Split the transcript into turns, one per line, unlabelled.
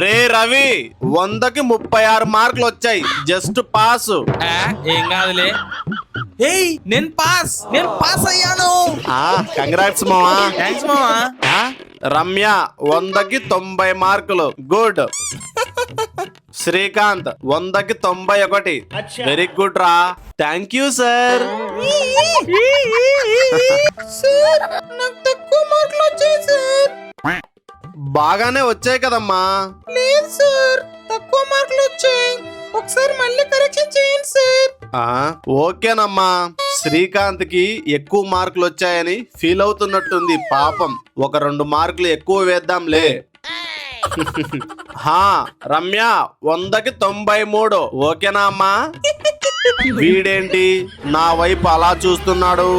రే రవి 100కి 36 మార్కులు వచ్చాయి. Just pass.
ఏం కాదులే. ఏయ్ నేను పాస్ అయ్యాను.
కంగ్రాట్స్ మావా.
థ్యాంక్స్ మామా.
రమ్య 100కి 90 మార్కులు. గుడ్. శ్రీకాంత్ 100కి 91. వెరీ గుడ్ రా. Thank you sir.
నాకు తక్కువ మార్కులు వచ్చాయి సార్.
బాగానే వచ్చాయి కదమ్మా.
లేదు సార్, తక్కువ మార్కులు వచ్చాయి. ఒకసారి మళ్ళీ కరెక్షన్ చేయండి సార్.
ఓకేనమ్మా. శ్రీకాంత్ కి ఎక్కువ మార్కులు వచ్చాయని ఫీల్ అవుతున్నట్టుంది పాపం. ఒక 2 మార్కులు ఎక్కువ వేద్దాంలే. రమ్య 100కి 93. ఓకేనా అమ్మా? వీడేంటి నా వైపు అలా చూస్తున్నాడు?